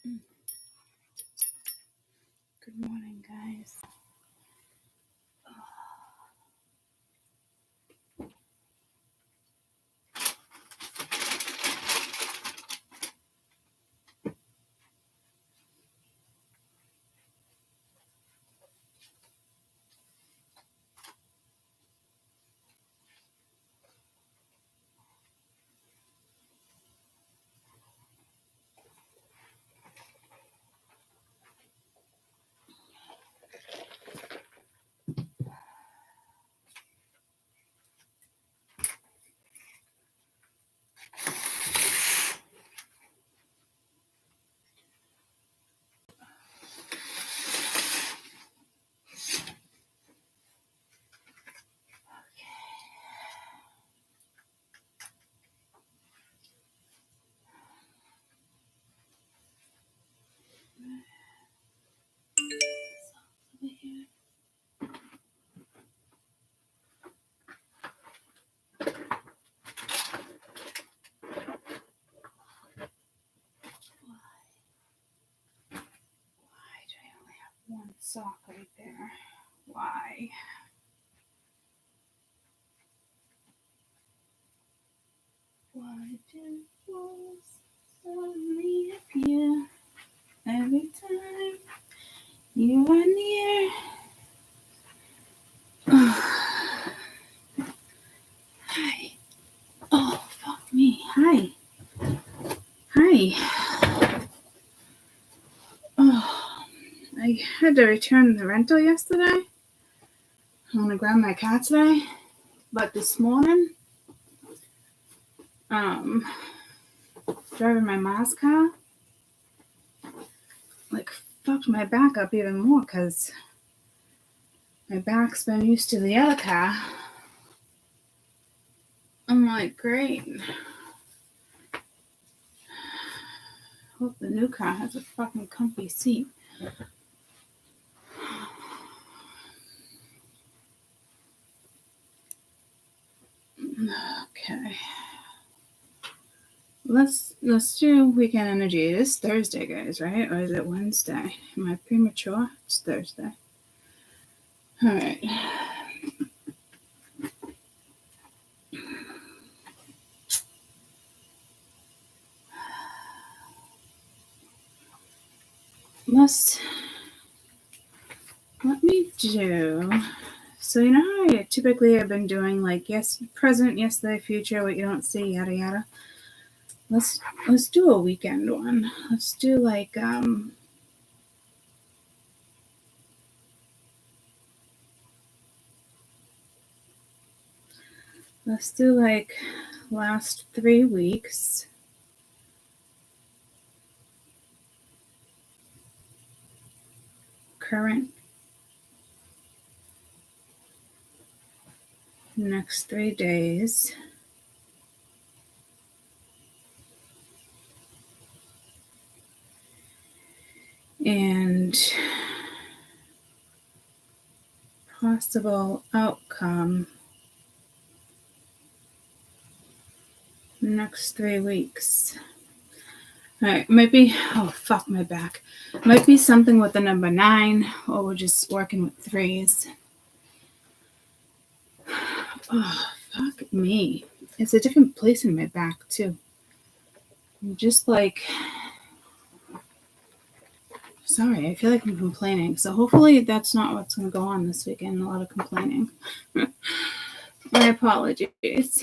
Good morning, guys. Over here. Why do I only have one sock right there? Why? Why do walls suddenly appear every time you are near? Hi. Oh, fuck me. Hi. Hi. Oh, I had to return the rental yesterday. I want to grab my cat today, but this morning, driving my mom's car, like, fucked my back up even more because my back's been used to the other car. I'm like, great. Hope the new car has a fucking comfy seat. Okay. Let's do weekend energy. It is Thursday, guys, right? Or is it Wednesday? Am I premature? It's Thursday. All right. Let me do. So you know how I typically have been doing like present, yesterday, future, what you don't see, yada yada. Let's do a weekend one. Let's do like let's do like last 3 weeks. Current. Next 3 days. And possible outcome next 3 weeks. All right, might be, oh, fuck my back. Might be something with the number 9, or we're just working with 3s. Oh, fuck me. It's a different place in my back, too. I'm just like, sorry, I feel like I'm complaining. So hopefully that's not what's going to go on this weekend. A lot of complaining. My apologies.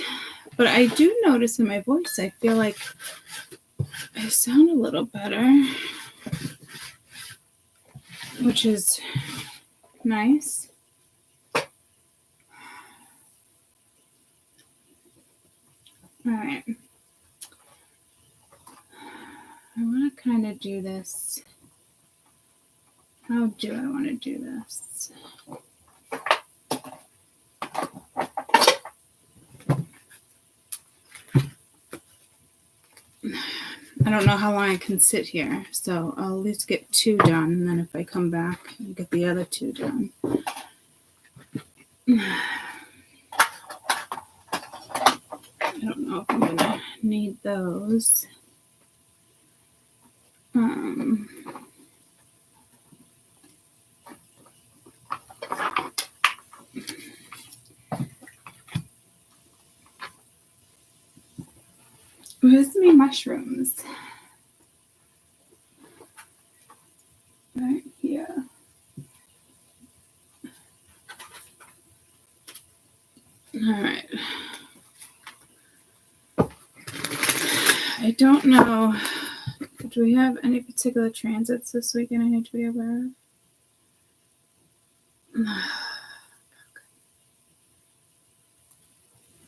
But I do notice in my voice, I feel like I sound a little better, which is nice. All right. I want to kind of do this. How do I want to do this? I don't know how long I can sit here, so I'll at least get 2 done, and then if I come back, I'll get the other 2 done. I don't know if I'm going to need those. Where's my mushrooms? Right here. All right. I don't know. Do we have any particular transits this weekend I need to be aware of?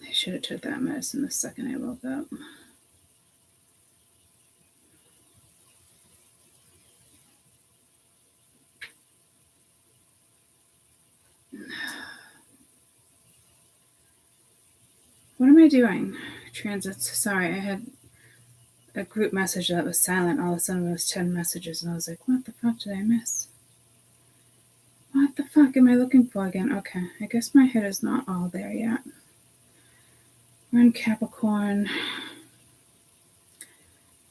I should have took that medicine the second I woke up. What am I doing? Transits. Sorry, I had a group message that was silent. All of a sudden it was 10 messages, and I was like, what the fuck did I miss? What the fuck am I looking for again? Okay, I guess my head is not all there yet. We're in Capricorn.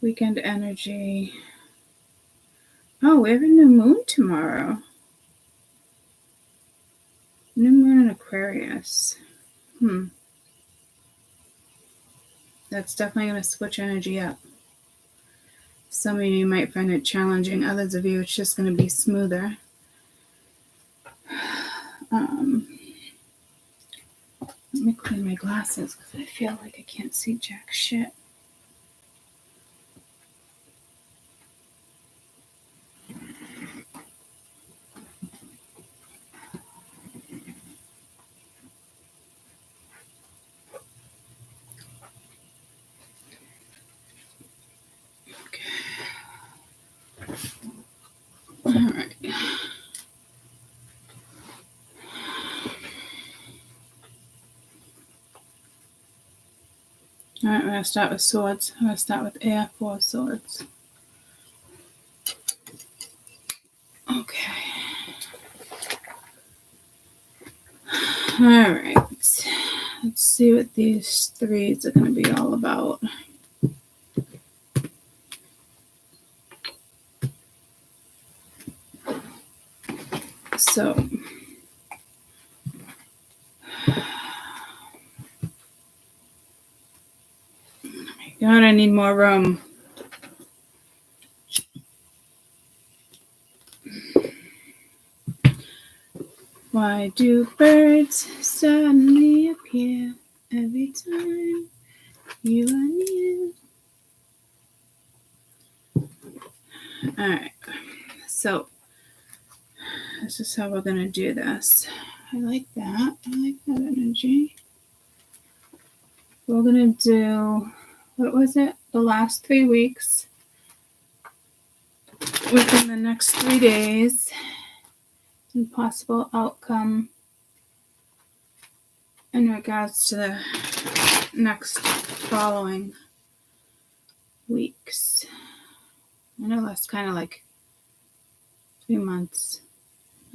Weekend energy. Oh, we have a new moon tomorrow. New moon in Aquarius. That's definitely going to switch energy up. Some of you might find it challenging. Others of you, it's just going to be smoother. Let me clean my glasses because I feel like I can't see jack shit. All right. All right, we're going to start with swords. I'm going to start with Air 4 swords. Okay. All right. Let's see what these threes are going to be all about. So, God, I need more room. Why do birds suddenly appear every time you are near? All right. So, this is how we're going to do this. I like that. I like that energy. We're going to do, what was it? The last 3 weeks. Within the next 3 days. And possible outcome in regards to the next following weeks. I know that's kind of like 3 months.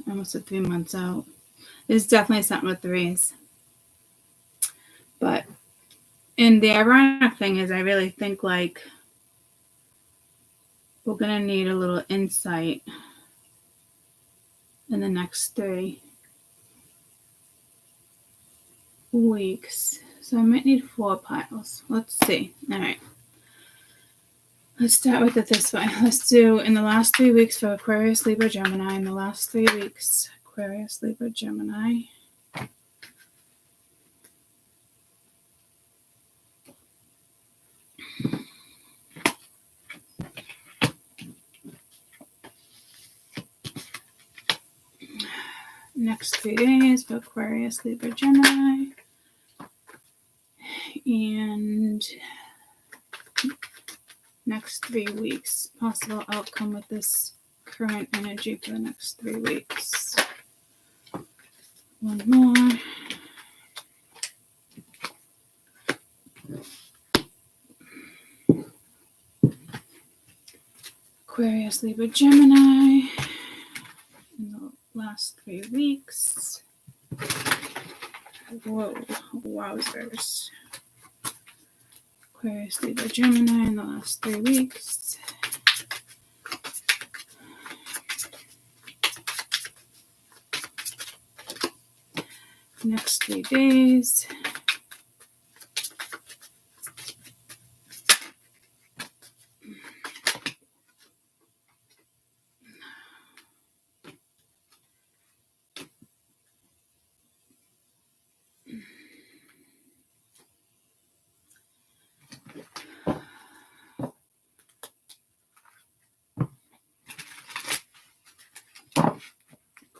Almost at 3 months out. There's definitely something with threes. But, and the ironic thing is, I really think like we're going to need a little insight in the next 3 weeks. So I might need 4 piles. Let's see. All right. Let's start with it this way. Let's do in the last 3 weeks for Aquarius, Libra, Gemini. In the last 3 weeks, Aquarius, Libra, Gemini. Next 3 days for Aquarius, Libra, Gemini. And next 3 weeks, possible outcome with this current energy for the next 3 weeks. One more. Aquarius, Libra, Gemini. In the last 3 weeks. Whoa, wowzers. Aquarius, Libra, Gemini in the last 3 weeks. Next 3 days.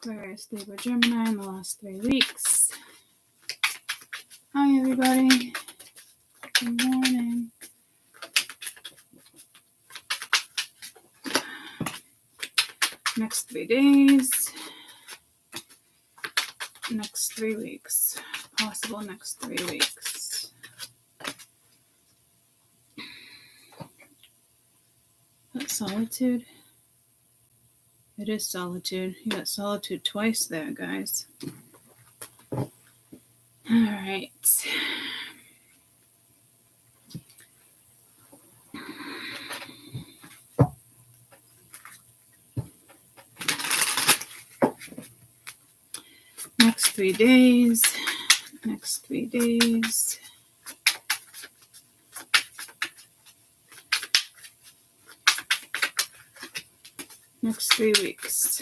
Aquarius, Libra, Gemini in the last 3 weeks. Hi, everybody. Good morning. Next 3 days. Next 3 weeks. Possible next 3 weeks. That's solitude. It is solitude. You got solitude twice there, guys. All right. Next 3 days. Next 3 days. Next 3 weeks.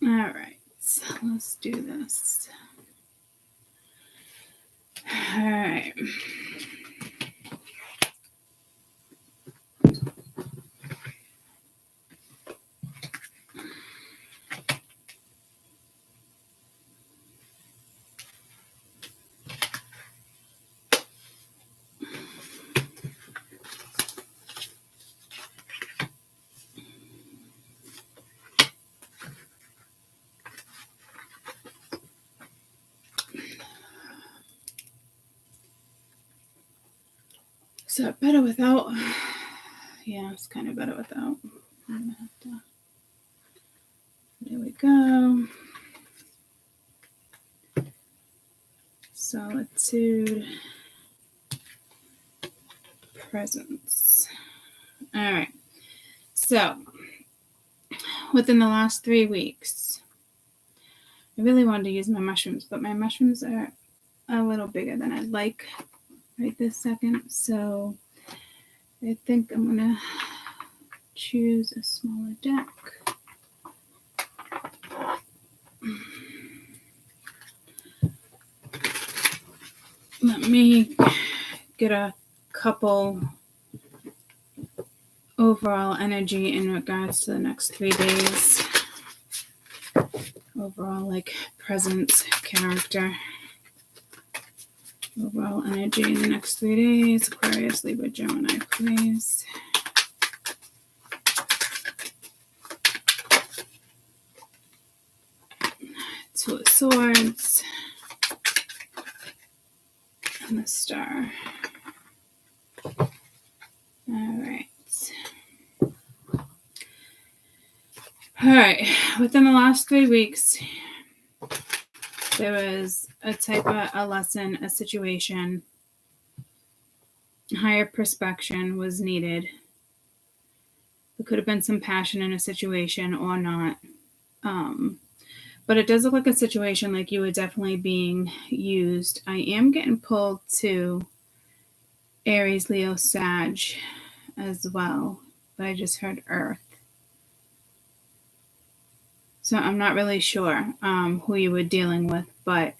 All right, let's do this. All right. Is that better without? Yeah, it's kind of better without. I'm gonna have to. There we go. Solitude. Presence. All right. So, within the last 3 weeks, I really wanted to use my mushrooms, but my mushrooms are a little bigger than I'd like right this second. So, I think I'm going to choose a smaller deck. Let me get a couple overall energy in regards to the next 3 days. Overall, like presence, character. Overall energy in the next 3 days. Aquarius, Libra, Gemini, please. Two of Swords. And the Star. All right. All right. Within the last 3 weeks, there was a type of a lesson, a situation, higher perspection was needed. There could have been some passion in a situation or not. But it does look like a situation like you were definitely being used. I am getting pulled to Aries, Leo, Sag as well. But I just heard Earth. So I'm not really sure who you were dealing with, but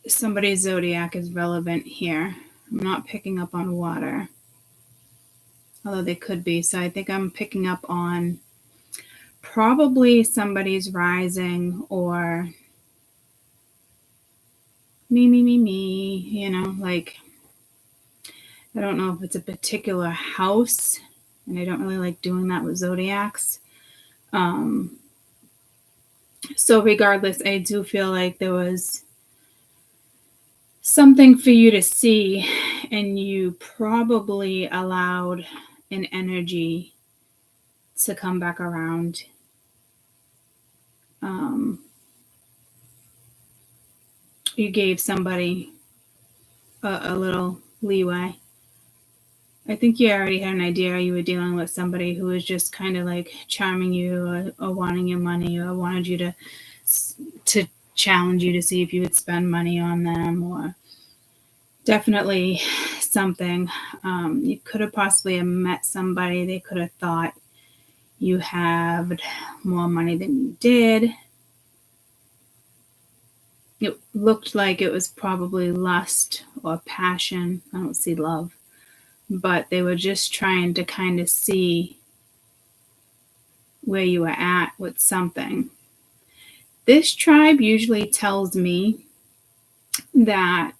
somebody's zodiac is relevant here. I'm not picking up on water, although they could be. So I think I'm picking up on probably somebody's rising or me, you know, like, I don't know if it's a particular house, and I don't really like doing that with zodiacs. So regardless, I do feel like there was something for you to see, and you probably allowed an energy to come back around. You gave somebody a little leeway. I think you already had an idea you were dealing with somebody who was just kind of like charming you or wanting your money or wanted you to challenge you to see if you would spend money on them, or definitely something. You could have possibly met somebody. They could have thought you had more money than you did. It looked like it was probably lust or passion. I don't see love. But they were just trying to kind of see where you were at with something. This tribe usually tells me that,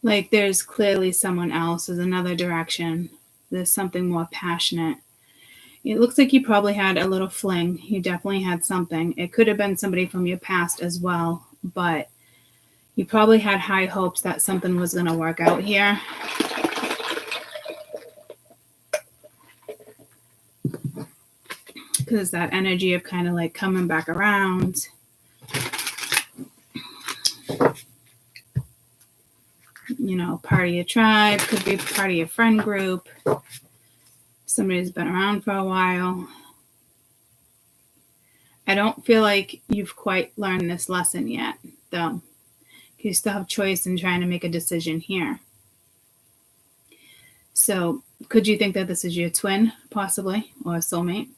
like, there's clearly someone else, there's another direction, there's something more passionate. It looks like you probably had a little fling. You definitely had something. It could have been somebody from your past as well, but you probably had high hopes that something was going to work out here. Because that energy of kind of like coming back around. You know, part of your tribe, could be part of your friend group. Somebody who's been around for a while. I don't feel like you've quite learned this lesson yet, though. You still have choice in trying to make a decision here. So, could you think that this is your twin, possibly, or a soulmate?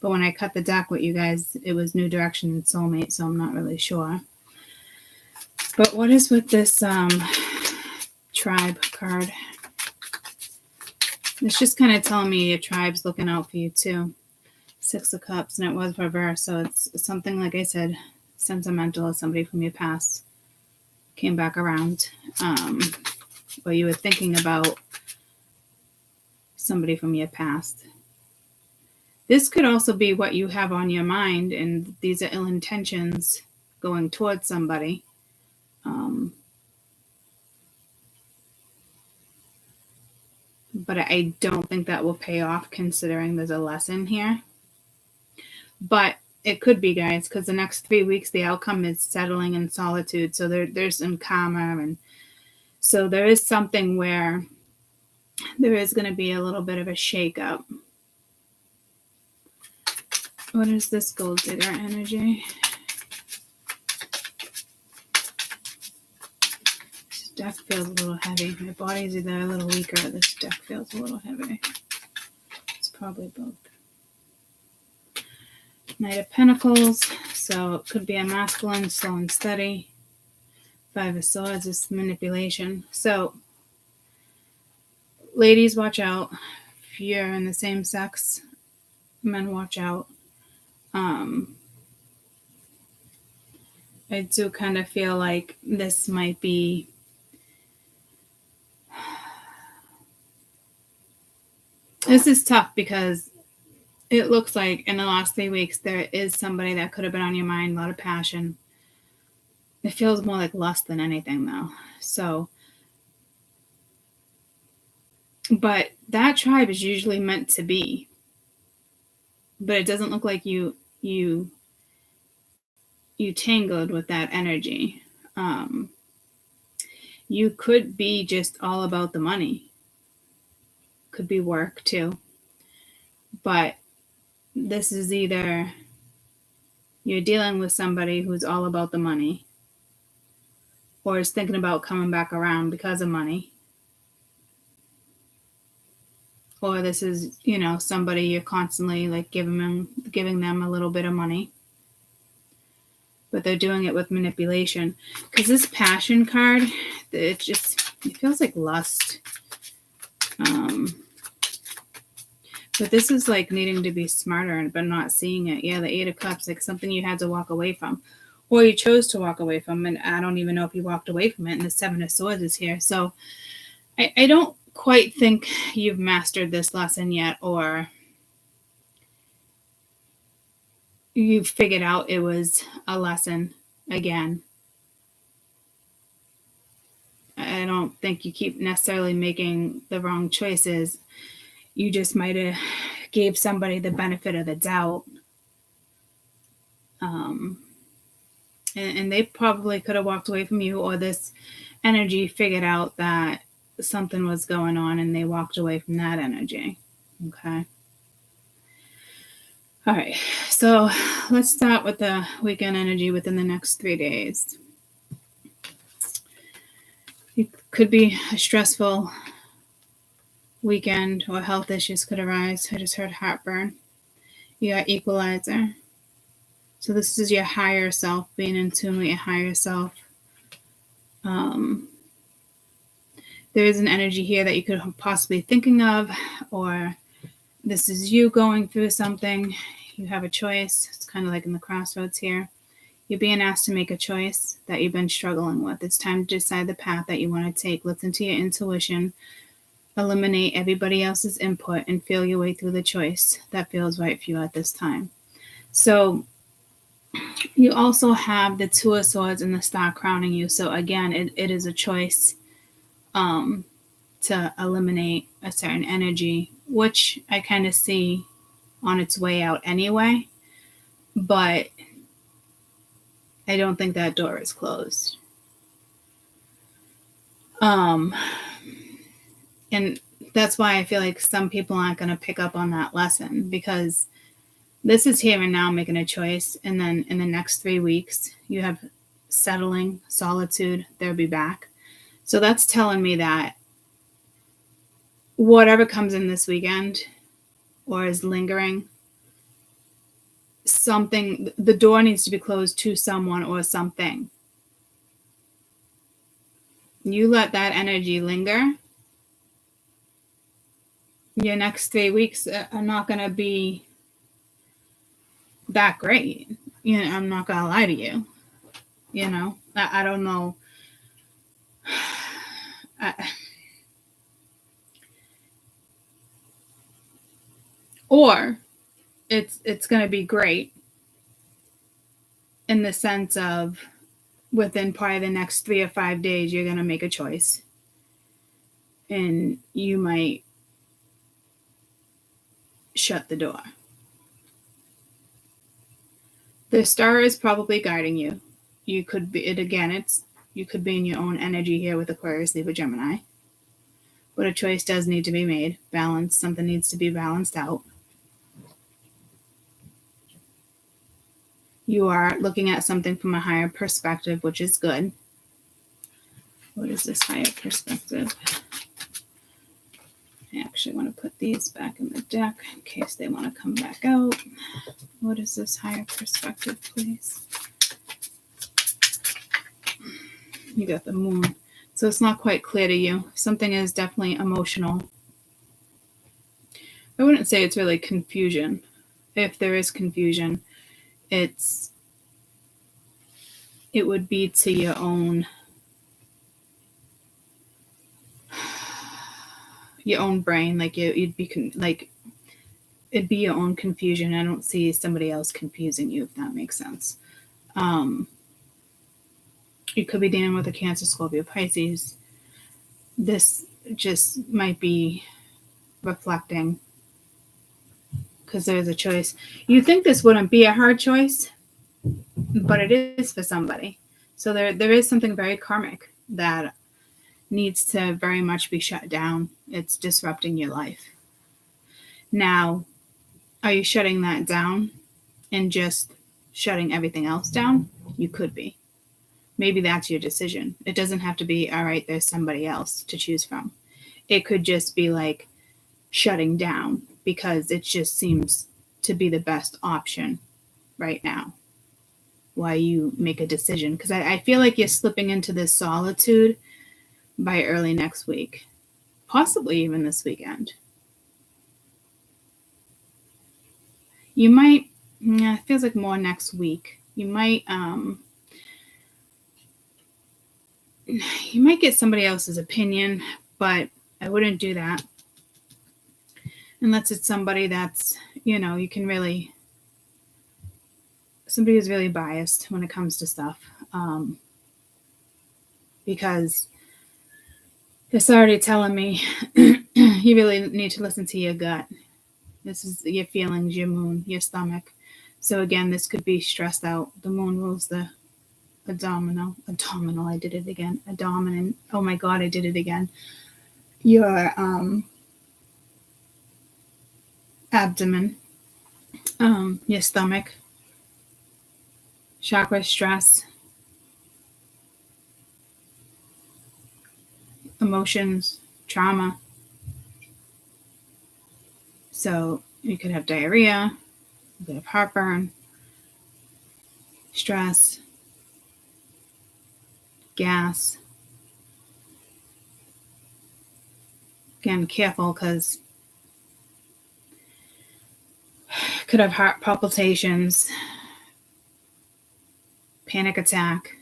But when I cut the deck with you guys, it was New Direction and Soulmate, so I'm not really sure. But what is with this tribe card? It's just kind of telling me your tribe's looking out for you too. 6 of Cups, and it was reversed, so it's something, like I said, sentimental, as somebody from your past came back around, or you were thinking about somebody from your past. This could also be what you have on your mind, and these are ill intentions going towards somebody. But I don't think that will pay off, considering there's a lesson here. But it could be, guys, because the next 3 weeks, the outcome is settling in solitude. So there's some karma. And so there is something where there is going to be a little bit of a shakeup. What is this gold digger energy? This deck feels a little heavy. My body's either a little weaker or this deck feels a little heavy. It's probably both. Knight of Pentacles, so it could be a masculine, slow and steady. 5 of Swords is manipulation. So, ladies, watch out. If you're in the same sex, men, watch out. I do kind of feel like this might be this is tough, because it looks like in the last 3 weeks there is somebody that could have been on your mind, a lot of passion. It feels more like lust than anything, though. So, but that tribe is usually meant to be. But it doesn't look like you tangled with that energy. You could be just all about the money. Could be work too. But this is either you're dealing with somebody who's all about the money, or is thinking about coming back around because of money. Or this is, somebody you're constantly like giving them a little bit of money, but they're doing it with manipulation. Because this passion card, it feels like lust. But this is like needing to be smarter, but not seeing it. Yeah, the 8 of Cups, like something you had to walk away from, or you chose to walk away from, and I don't even know if you walked away from it. And the 7 of Swords is here, so I don't quite think you've mastered this lesson yet, or you've figured out it was a lesson again. I don't think you keep necessarily making the wrong choices. You just might have gave somebody the benefit of the doubt. And they probably could have walked away from you, or this energy figured out that something was going on and they walked away from that energy. Okay. All right. So let's start with the weekend energy within the next 3 days. It could be a stressful weekend, or health issues could arise. I just heard heartburn. You got equalizer. So this is your higher self, being in tune with your higher self. There is an energy here that you could possibly thinking of, or this is you going through something. You have a choice. It's kind of like in the crossroads here. You're being asked to make a choice that you've been struggling with. It's time to decide the path that you want to take. Listen to your intuition. Eliminate everybody else's input and feel your way through the choice that feels right for you at this time. So you also have the Two of Swords and the Star crowning you. So again, it is a choice to eliminate a certain energy, which I kind of see on its way out anyway. But I don't think that door is closed. And that's why I feel like some people aren't going to pick up on that lesson, because this is here and now making a choice. And then in the next 3 weeks, you have settling, solitude, they'll be back. So that's telling me that whatever comes in this weekend or is lingering, something, the door needs to be closed to someone or something. You let that energy linger, your next 3 weeks are not going to be that great. You know, I'm not going to lie to you. You know, I don't know. Or it's going to be great in the sense of within probably the next 3 or 5 days, you're going to make a choice. And you might shut the door. The star is probably guiding you. You could be, you could be in your own energy here with Aquarius, Libra, Gemini. But a choice does need to be made. Balance, something needs to be balanced out. You are looking at something from a higher perspective, which is good. What is this higher perspective? I actually want to put these back in the deck in case they want to come back out. What is this higher perspective, please? You got the moon. So it's not quite clear to you. Something is definitely emotional. I wouldn't say it's really confusion. If there is confusion, it would be to your own brain. Like you'd be like, it'd be your own confusion. I don't see somebody else confusing you, if that makes sense. You could be dealing with a Cancer, Scorpio, Pisces. This just might be reflecting, because there's a choice. You think this wouldn't be a hard choice, but it is for somebody. So there is something very karmic that needs to very much be shut down. It's disrupting your life. Now, are you shutting that down and just shutting everything else down? You could be. Maybe that's your decision. It doesn't have to be, all right, there's somebody else to choose from. It could just be like shutting down because it just seems to be the best option right now while you make a decision. Because I feel like you're slipping into this solitude by early next week, possibly even this weekend. You might, it feels like more next week. You might get somebody else's opinion, but I wouldn't do that unless it's somebody that's, you can really, somebody who's really biased when it comes to stuff, because it's already telling me you really need to listen to your gut. This is your feelings, your moon, your stomach. So again, this could be stressed out. The moon rules the abdominal. I did it again. Dominant. Oh my God, I did it again. your abdomen, your stomach, chakra stress, emotions, trauma. So you could have diarrhea, you could have heartburn, stress, gas. Again, careful because could have heart palpitations, panic attack.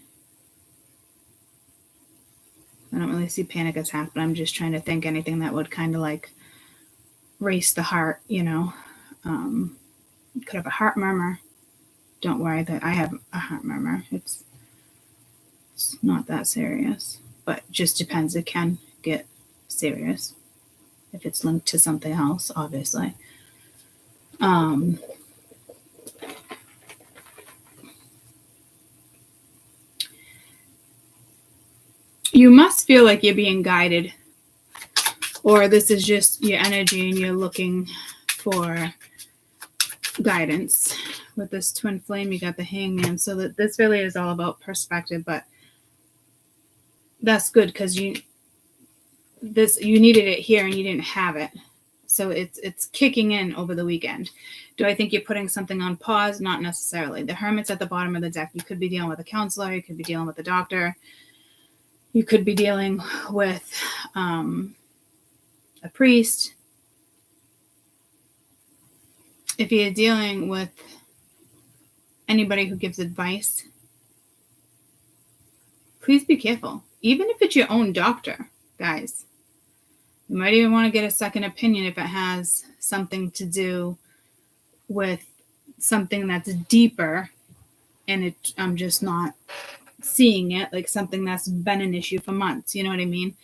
I don't really see panic attack, but I'm just trying to think anything that would kind of like race the heart, you know. Could have a heart murmur. Don't worry that I have a heart murmur. It's not that serious, but just depends. It can get serious if it's linked to something else, obviously. You must feel like you're being guided, or this is just your energy and you're looking for guidance. With this twin flame, you got the Hangman, so that this really is all about perspective, but that's good because you needed it here and you didn't have it, so it's kicking in over the weekend. Do I think you're putting something on pause? Not necessarily. The Hermit's at the bottom of the deck. You could be dealing with a counselor, you could be dealing with a doctor, you could be dealing with a priest. If you're dealing with anybody who gives advice, please be careful. Even if it's your own doctor, guys, you might even want to get a second opinion if it has something to do with something that's deeper and I'm just not seeing it, like something that's been an issue for months. You know what I mean?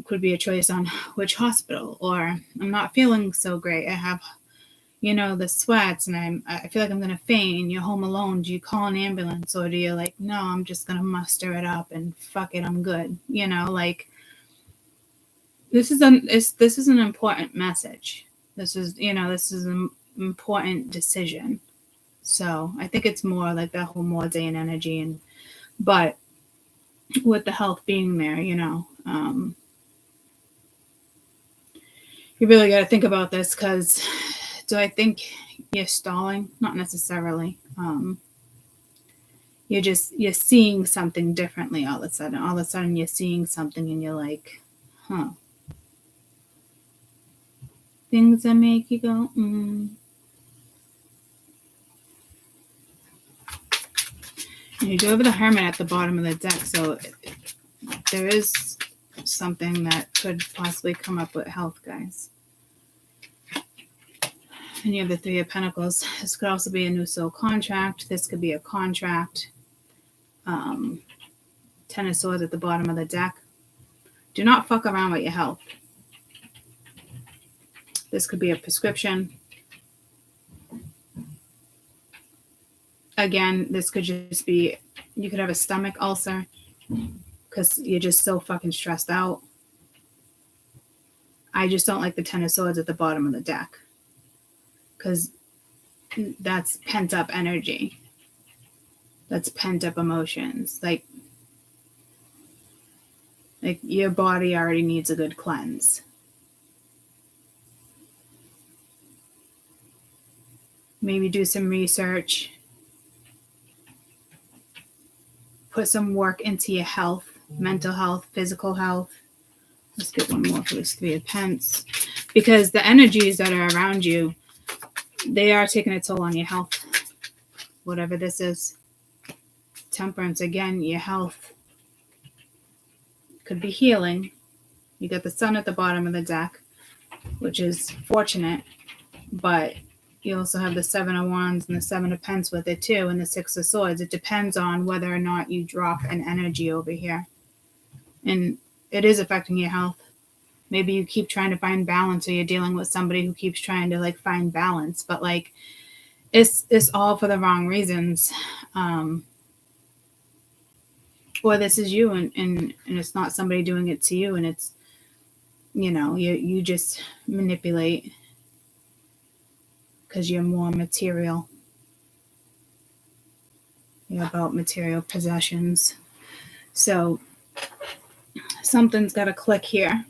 Could be a choice on which hospital, or I'm not feeling so great. I have, the sweats and I feel like I'm going to faint. You're home alone. Do you call an ambulance, or do you like, no, I'm just going to muster it up and fuck it, I'm good. Like this is an important message. This is an important decision. So I think it's more like that whole more day and energy, but with the health being there, you really got to think about this, because do I think you're stalling? Not necessarily. You're seeing something differently all of a sudden. All of a sudden you're seeing something and you're like, huh. Things that make you go, And you do have the Hermit at the bottom of the deck, so there is something that could possibly come up with health, guys. And you have the Three of Pentacles. This could also be a new soul contract. This could be a contract. Ten of Swords at the bottom of the deck. Do not fuck around with your health. This could be a prescription. Again, this could just be, you could have a stomach ulcer because you're just so fucking stressed out. I just don't like the Ten of Swords at the bottom of the deck, because that's pent up energy. That's pent up emotions. Like your body already needs a good cleanse. Maybe do some research. Put some work into your health, mental health, physical health. Let's get one more for this Three of Pentacles. Because the energies that are around you, they are taking a toll on your health. Whatever this is. Temperance, again, your health. Could be healing. You got the Sun at the bottom of the deck, which is fortunate. But you also have the Seven of Wands and the Seven of Pentacles with it too, and the Six of Swords. It depends on whether or not you drop an energy over here. And it is affecting your health. Maybe you keep trying to find balance, or you're dealing with somebody who keeps trying to find balance, but it's all for the wrong reasons. Or this is you and it's not somebody doing it to you, and it's you just manipulate because you're more material. You're about material possessions. So something's got to click here.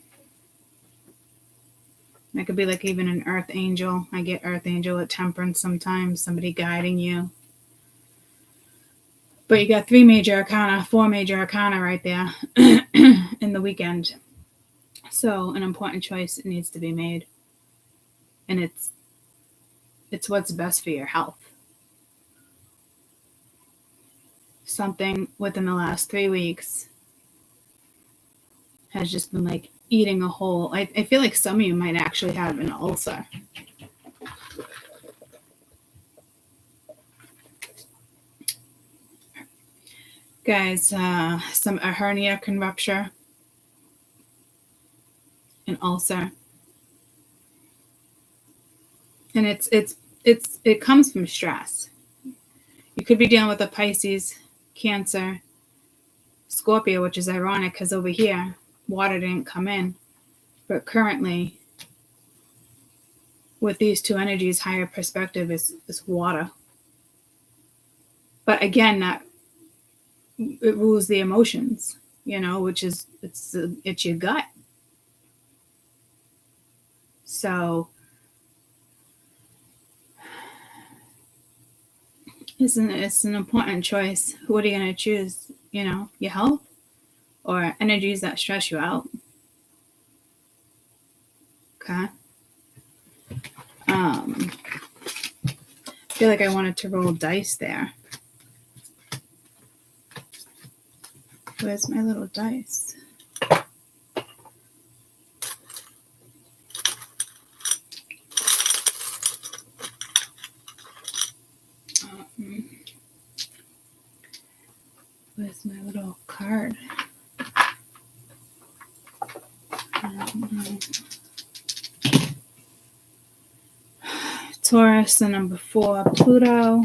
That could be like even an earth angel. I get earth angel at temperance sometimes, somebody guiding you. But you got 4 major arcana right there in the weekend. So an important choice needs to be made. And it's what's best for your health. Something within the last 3 weeks has just been like eating a hole. I feel like some of you might actually have an ulcer. Guys, a hernia can rupture, an ulcer, and it comes from stress. You could be dealing with a Pisces, Cancer, Scorpio, which is ironic because over here water didn't come in, but currently with these two energies, higher perspective is water. But again, it rules the emotions, which is it's your gut. So it's an important choice. What are you going to choose? Your health or energies that stress you out? Okay. I feel like I wanted to roll dice there. Where's my little dice? Where's my little card? Taurus, the number 4, Pluto.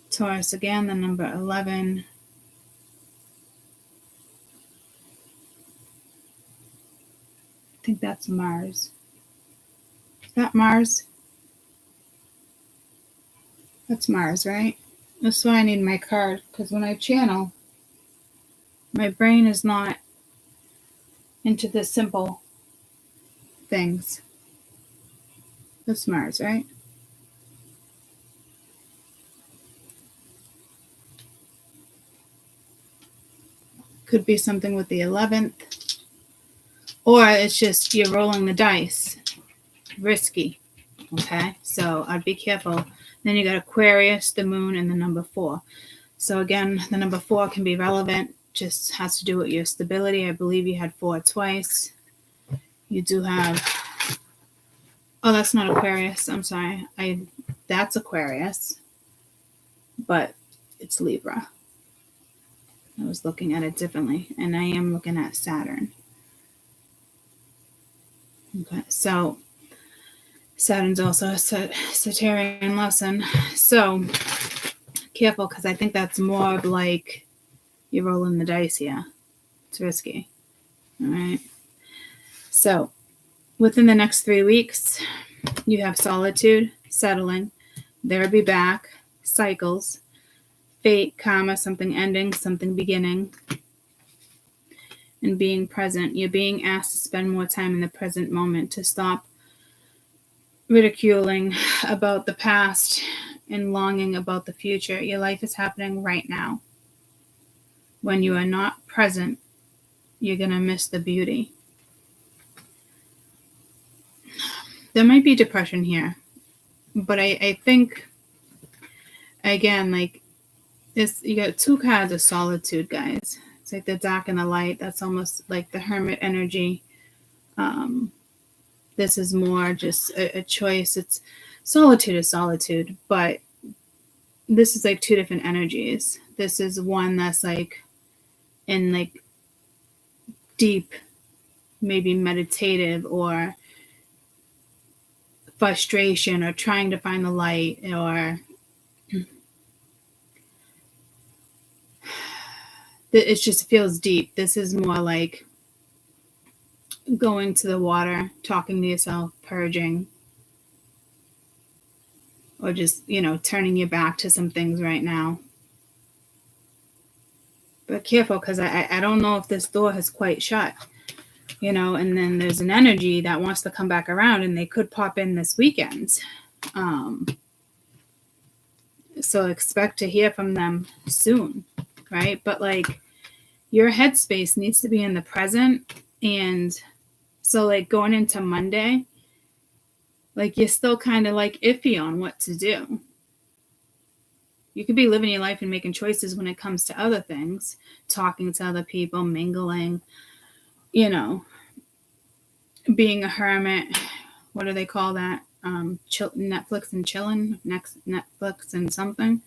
Taurus again, the number 11. I think that's Mars. Is that Mars? That's Mars, right? That's why I need my card, because when I channel, my brain is not into the simple things. That's Mars, right? Could be something with the 11th. Or it's just you're rolling the dice. Risky. Okay? So I'd be careful. Then you got Aquarius, the moon, and the number 4. So again, the number 4 can be relevant. Just has to do with your stability. I believe you had 4 twice. You do have... Oh, that's not Aquarius. I'm sorry. That's Aquarius. But it's Libra. I was looking at it differently. And I am looking at Saturn. Okay, so Saturn's also a Sagittarian lesson. So careful, because I think that's more of like you're rolling the dice here. It's risky. All right. So within the next 3 weeks, you have solitude, settling, there be back, cycles, fate, karma, something ending, something beginning, and being present. You're being asked to spend more time in the present moment, to stop ridiculing about the past and longing about the future. Your life is happening right now. When you are not present, you're going to miss the beauty. There might be depression here, but I think, again, like this, you got 2 cards of solitude, guys. It's like the dark and the light. That's almost like the hermit energy. This is more just a choice. It's solitude is solitude, but this is like 2 different energies. This is one that's like in like deep, maybe meditative or frustration or trying to find the light, or it just feels deep. This is more like going to the water, talking to yourself, purging, or just, turning your back to some things right now. But careful, because I don't know if this door has quite shut, and then there's an energy that wants to come back around, and they could pop in this weekend. So expect to hear from them soon, right? But like, your headspace needs to be in the present. And so like going into Monday, like you're still kind of like iffy on what to do. You could be living your life and making choices when it comes to other things, talking to other people, mingling, being a hermit. What do they call that? Netflix and chilling, Netflix and something.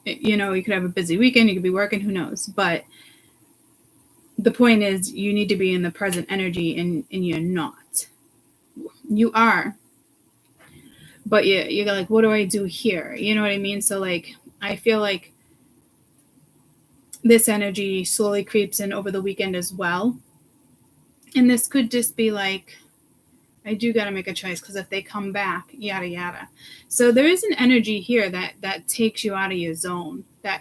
You could have a busy weekend, you could be working, who knows? But the point is, you need to be in the present energy, and you're not. You are. But you're like, what do I do here? You know what I mean? So like, I feel like this energy slowly creeps in over the weekend as well. And this could just be like, I do got to make a choice, because if they come back, yada, yada. So there is an energy here that takes you out of your zone, that,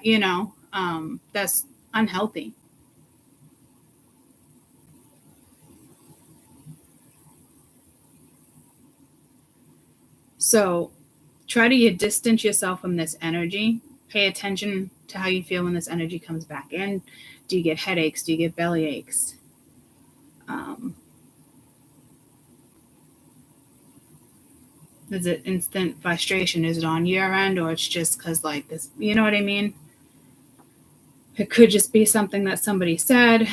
that's unhealthy. So try to distance yourself from this energy. Pay attention to how you feel when this energy comes back in. Do you get headaches? Do you get belly aches? Is it instant frustration? Is it on your end, or it's just because like this, you know what I mean? It could just be something that somebody said.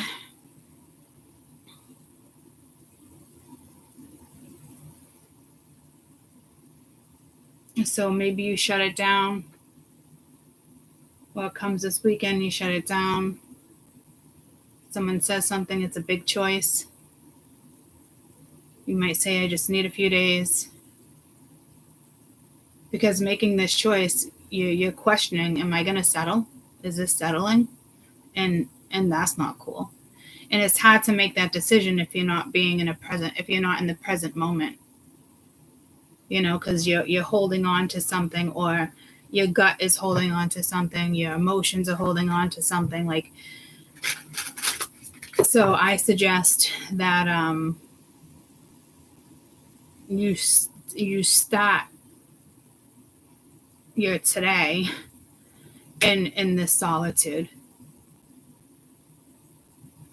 So maybe you shut it down. What comes this weekend, you shut it down. Someone says something, it's a big choice. You might say, I just need a few days. Because making this choice, you're questioning, am I going to settle? Is this settling? And that's not cool. And it's hard to make that decision if you're not being in if you're not in the present moment. Because you're holding on to something, or your gut is holding on to something, your emotions are holding on to something. Like, so I suggest that you start your today in this solitude.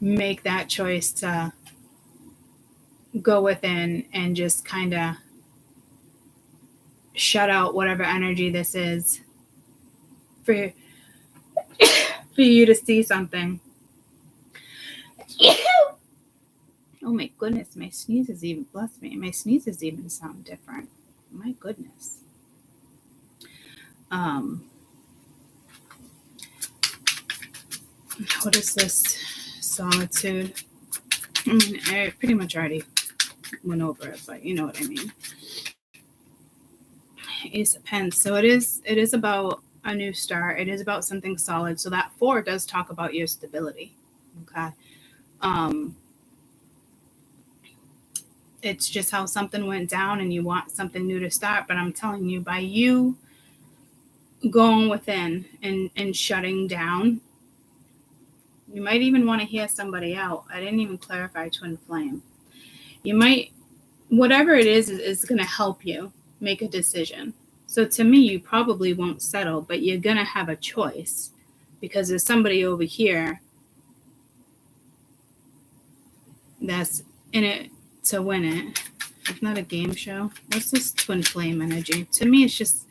Make that choice to go within and just kind of shut out whatever energy this is for you to see something. Oh my goodness, my sneezes even, bless me, my sneezes even sound different. My goodness. What is this solitude? I mean, I pretty much already went over it, but you know what I mean. Ace of Pence. So it is about a new start. It is about something solid. So that 4 does talk about your stability. Okay. It's just how something went down and you want something new to start. But I'm telling you, by you going within and shutting down, you might even want to hear somebody out. I didn't even clarify twin flame. You might, whatever it is going to help you make a decision. So to me, you probably won't settle, but you're going to have a choice, because there's somebody over here that's in it to win it. It's not a game show. What's this twin flame energy? To me, it's just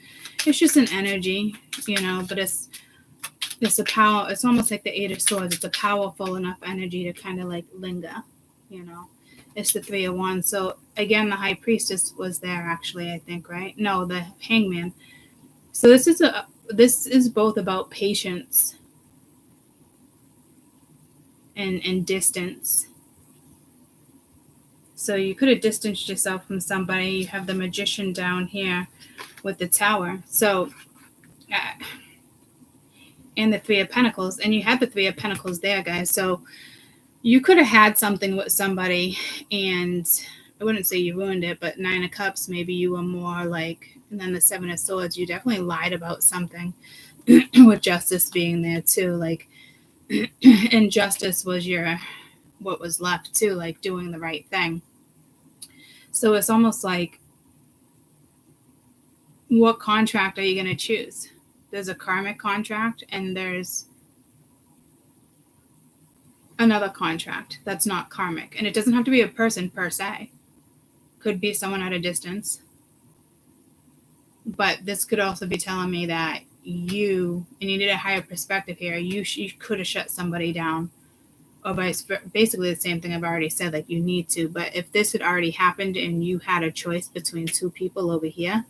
an energy, but it's a power. It's almost like the 8 of Swords. It's a powerful enough energy to kind of like linger, It's the 3 of Wands. So again, the High Priestess was there actually, I think, right? No, the Hangman. So this is both about patience and distance. So you could have distanced yourself from somebody. You have the Magician down here with the Tower. So and the Three of Pentacles. And you had the Three of Pentacles there, guys. So you could have had something with somebody, and I wouldn't say you ruined it, but Nine of Cups, maybe you were more like, and then the Seven of Swords, you definitely lied about something with Justice being there too. Like, and Justice was what was left too, like doing the right thing. So it's almost like, what contract are you going to choose? There's a karmic contract, and there's another contract that's not karmic. And it doesn't have to be a person per se. Could be someone at a distance. But this could also be telling me that you need a higher perspective here. You could have shut somebody down. Or basically the same thing I've already said, like you need to. But if this had already happened and you had a choice between two people over here,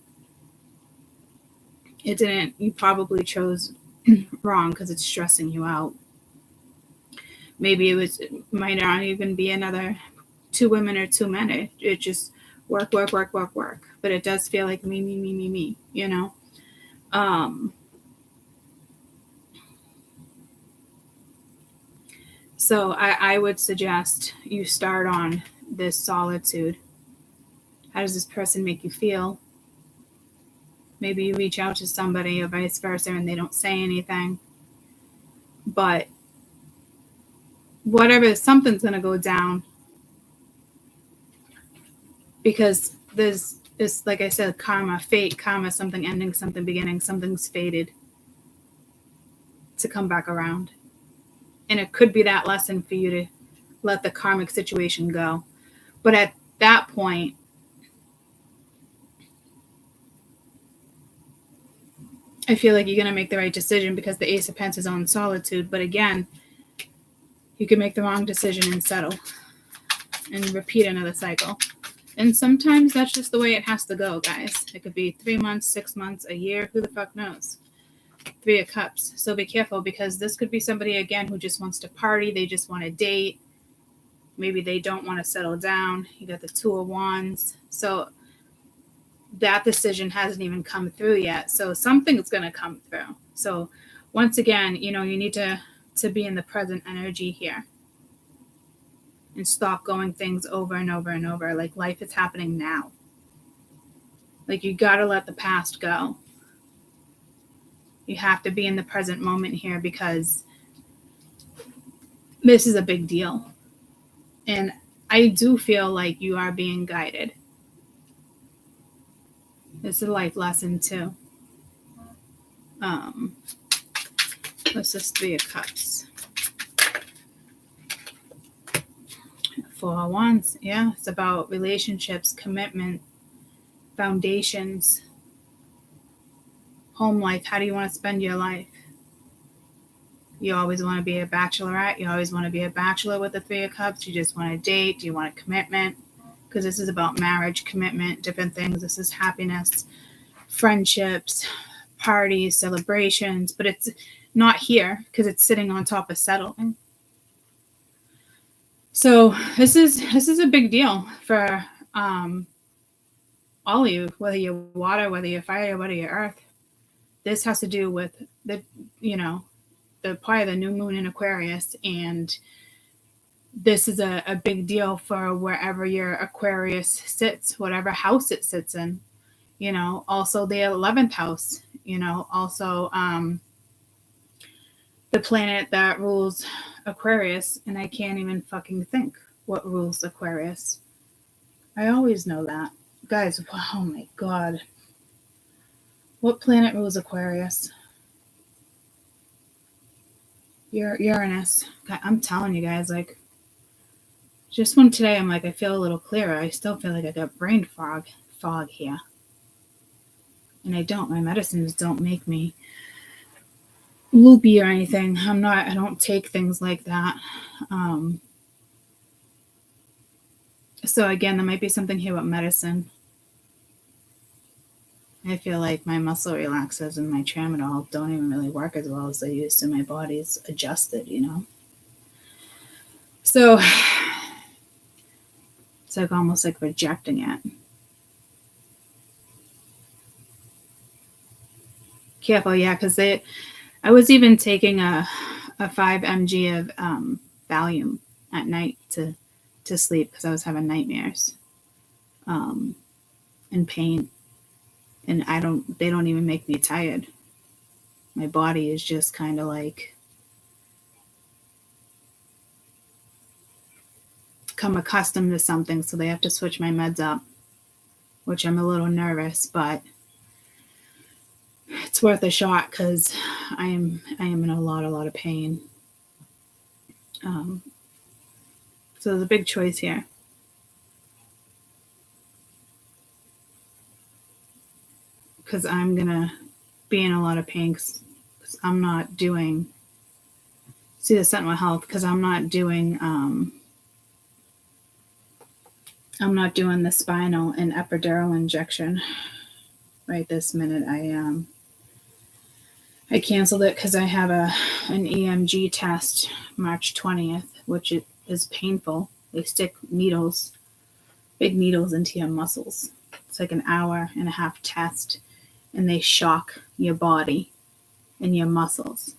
it didn't. You probably chose wrong because it's stressing you out. Maybe it might not even be another two women or two men. It just work. But it does feel like me, you know? So I would suggest you start on this solitude. How does this person make you feel? Maybe you reach out to somebody or vice versa and they don't say anything. But whatever, something's going to go down. Because there's, like I said, karma, fate, karma, something ending, something beginning, something's fated to come back around. And it could be that lesson for you to let the karmic situation go. But at that point, I feel like you're going to make the right decision because the Ace of Pentacles is on solitude. But again, you could make the wrong decision and settle and repeat another cycle. And sometimes that's just the way it has to go, guys. It could be 3 months, 6 months, a year. Who the fuck knows? Three of Cups. So be careful, because this could be somebody, again, who just wants to party. They just want to date. Maybe they don't want to settle down. You got the Two of Wands. So that decision hasn't even come through yet. So something's going to come through. So once again, you need to be in the present energy here. And stop going things over and over and over. Like, life is happening now. Like, you got to let the past go. You have to be in the present moment here, because this is a big deal. And I do feel like you are being guided. It's a life lesson too. What's this Three of Cups? Four of Wands. Yeah, it's about relationships, commitment, foundations, home life. How do you want to spend your life? You always want to be a bachelorette. You always want to be a bachelor with the Three of Cups. You just want to date. Do you want a commitment? Because this is about marriage, commitment, different things. This is happiness, friendships, parties, celebrations. But it's not here because it's sitting on top of settling. So this is a big deal for all of you, whether you're water, whether you're fire, whether you're earth. This has to do with the probably the new moon in Aquarius, and this is a big deal for wherever your Aquarius sits, whatever house it sits in. Also the 11th house. Also the planet that rules Aquarius, and I can't even fucking think what rules Aquarius. I always know that. Guys, oh my God. What planet rules Aquarius? Uranus. I'm telling you guys, like, just when today I'm like, I feel a little clearer. I still feel like I got brain fog here. And I don't. My medicines don't make me loopy or anything. I don't take things like that. So again, there might be something here about medicine. I feel like my muscle relaxers and my tramadol don't even really work as well as they used to. My body's adjusted, So it's like almost like rejecting it. Careful, yeah, because I was even taking a 5 mg of Valium at night to sleep because I was having nightmares and pain. And they don't even make me tired. My body is just kind of like come accustomed to something, so they have to switch my meds up, which I'm a little nervous, but it's worth a shot because I am in a lot of pain. So there's a big choice here. Because I'm gonna be in a lot of pain because I'm not doing. See the Sentinel Health because I'm not doing. I'm not doing the spinal and epidural injection right this minute. I canceled it because I have an EMG test March 20th, which is painful. They stick big needles into your muscles. It's like an hour and a half test, and they shock your body and your muscles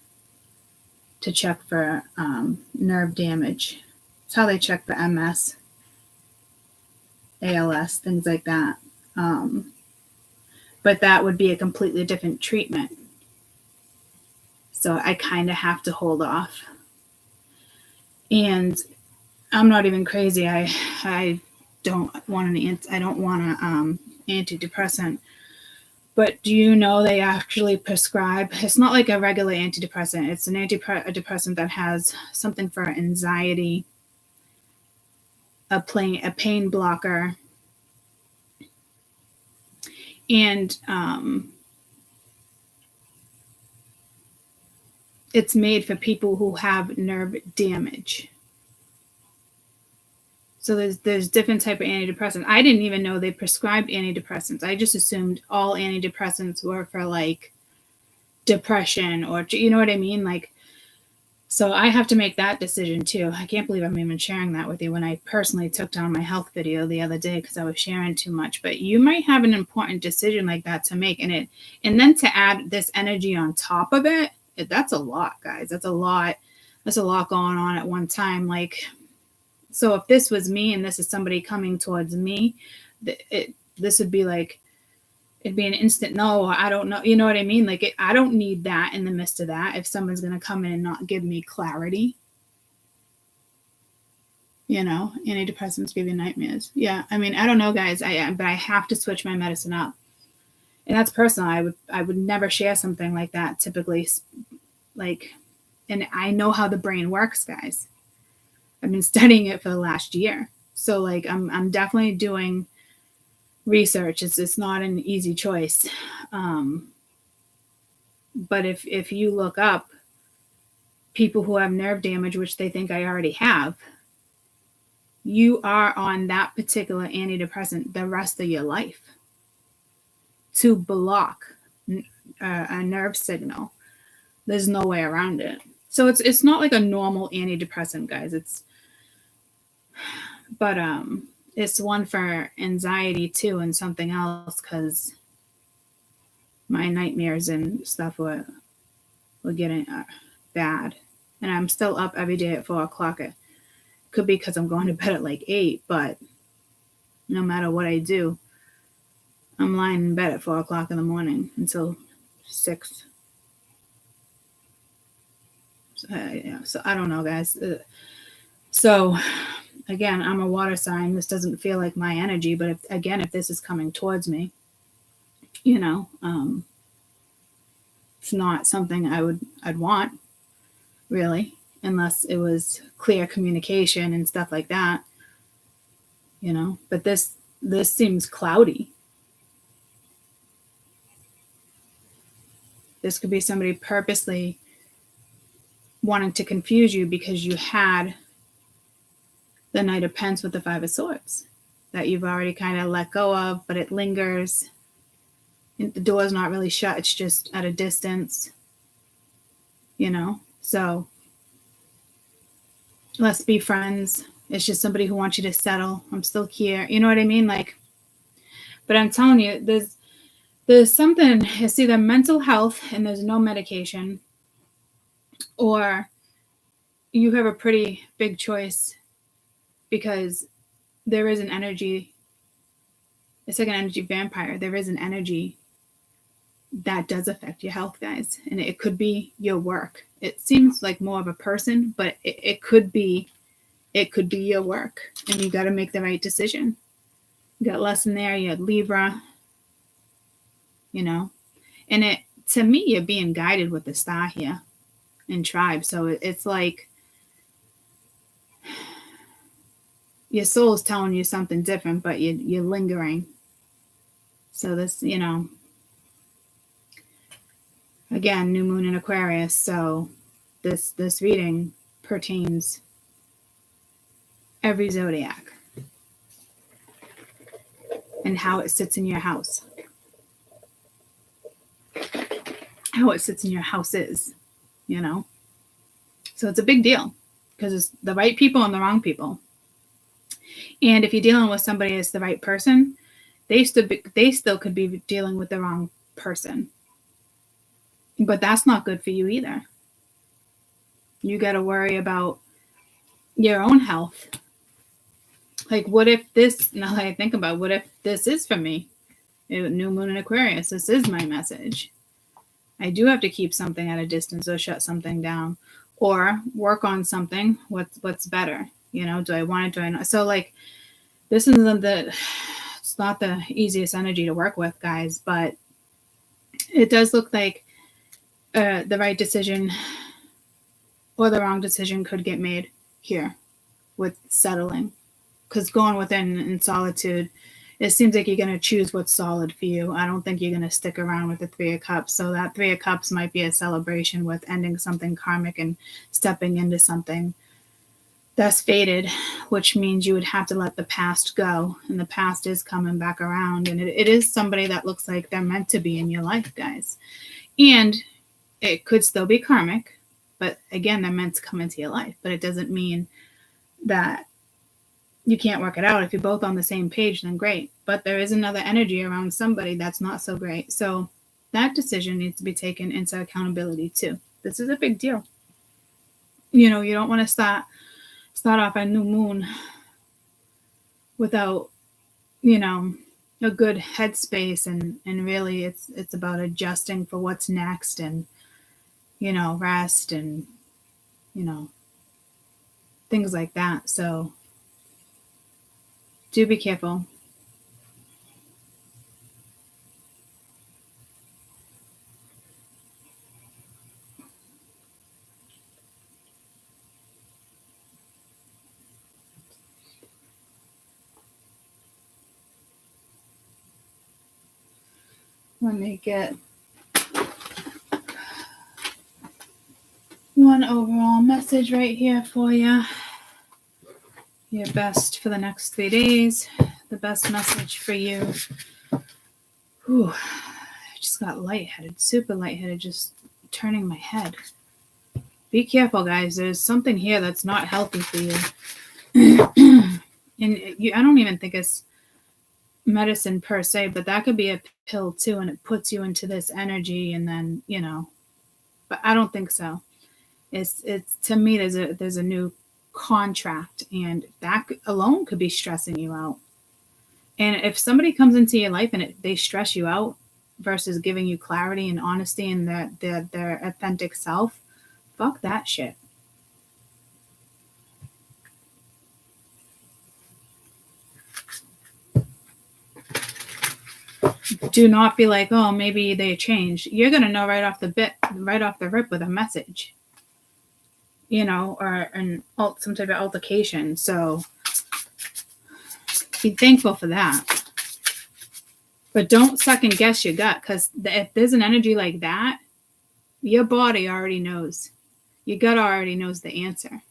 to check for nerve damage. It's how they check for MS, ALS, things like that. But that would be a completely different treatment. So I kind of have to hold off. And I'm not even crazy. I don't want an antidepressant. But do you know they actually prescribe? It's not like a regular antidepressant. It's an antidepressant that has something for anxiety, a pain blocker, and it's made for people who have nerve damage. So there's different type of antidepressants. I didn't even know they prescribed antidepressants. I just assumed all antidepressants were for like depression or, you know what I mean? Like, so I have to make that decision too. I can't believe I'm even sharing that with you when I personally took down my health video the other day because I was sharing too much. But you might have an important decision like that to make, and then to add this energy on top of it, that's a lot, guys. That's a lot going on at one time. Like, so if this was me and this is somebody coming towards me, this would be like, it'd be an instant no, or I don't know. You know what I mean? Like, I don't need that in the midst of that. If someone's going to come in and not give me clarity, you know, antidepressants give you nightmares. Yeah. I mean, I don't know, guys. But I have to switch my medicine up. And that's personal. I would never share something like that typically. Like, and I know how the brain works, guys. I've been studying it for the last year. So like, I'm definitely doing research. It's not an easy choice. But if you look up people who have nerve damage, which they think I already have, you are on that particular antidepressant the rest of your life to block a nerve signal. There's no way around it. So it's not like a normal antidepressant, guys. But it's one for anxiety too, and something else, because my nightmares and stuff were getting bad, and I'm still up every day at 4 o'clock. It could be because I'm going to bed at like 8, but no matter what I do, I'm lying in bed at 4 o'clock in the morning until 6. So I don't know, guys. So again, I'm a water sign. This doesn't feel like my energy, but if this is coming towards me, you know, it's not something I'd want, really, unless it was clear communication and stuff like that, you know. But this seems cloudy. This could be somebody purposely wanting to confuse you because you had the Knight of Pentacles with the 5 of Swords that you've already kind of let go of, but it lingers. The door's not really shut. It's just at a distance, you know? So let's be friends. It's just somebody who wants you to settle. I'm still here. You know what I mean? Like, but I'm telling you, there's something, it's either mental health and there's no medication, or you have a pretty big choice, because there is an energy. It's like an energy vampire. There is an energy that does affect your health, guys. And it could be your work. It seems like more of a person, but it could be your work. And you got to make the right decision. You got lesson there. You had Libra, you know. And it, to me, you're being guided with the star here in tribe. So it's like your soul is telling you something different, but you're lingering. So this, you know, again, new moon in Aquarius. So this reading pertains every zodiac and how it sits in your house. How it sits in your houses, you know. So it's a big deal because it's the right people and the wrong people. And if you're dealing with somebody that's the right person, they still could be dealing with the wrong person. But that's not good for you either. You got to worry about your own health. Like, what if this, now that I think about it, what if this is for me? New moon in Aquarius, this is my message. I do have to keep something at a distance or shut something down or work on something. What's better? You know, do I want it? Do I not? So like, this isn't it's not the easiest energy to work with, guys, but it does look like the right decision or the wrong decision could get made here with settling. Because going within in solitude, it seems like you're going to choose what's solid for you. I don't think you're going to stick around with the Three of Cups. So that Three of Cups might be a celebration with ending something karmic and stepping into something that's faded, which means you would have to let the past go. And the past is coming back around. And it is somebody that looks like they're meant to be in your life, guys. And it could still be karmic. But again, they're meant to come into your life. But it doesn't mean that you can't work it out. If you're both on the same page, then great. But there is another energy around somebody that's not so great. So that decision needs to be taken into accountability too. This is a big deal. You know, you don't want to start off a new moon without, you know, a good headspace, and really it's about adjusting for what's next, and, you know, rest and, you know, things like that. So do be careful. Let me get one overall message right here for you. Your best for the next 3 days. The best message for you. Whew, I just got lightheaded, super lightheaded, just turning my head. Be careful, guys. There's something here that's not healthy for you. And I don't even think it's medicine per se, but that could be a pill too, and it puts you into this energy, and then, you know, but I don't think so. It's to me, there's a new contract, and that alone could be stressing you out. And if somebody comes into your life and they stress you out versus giving you clarity and honesty and their authentic self, fuck that shit. Do not be like, oh, maybe they changed. You're gonna know right off the rip with a message, you know, or some type of altercation. So be thankful for that. But don't second guess your gut, because if there's an energy like that, your body already knows. Your gut already knows the answer.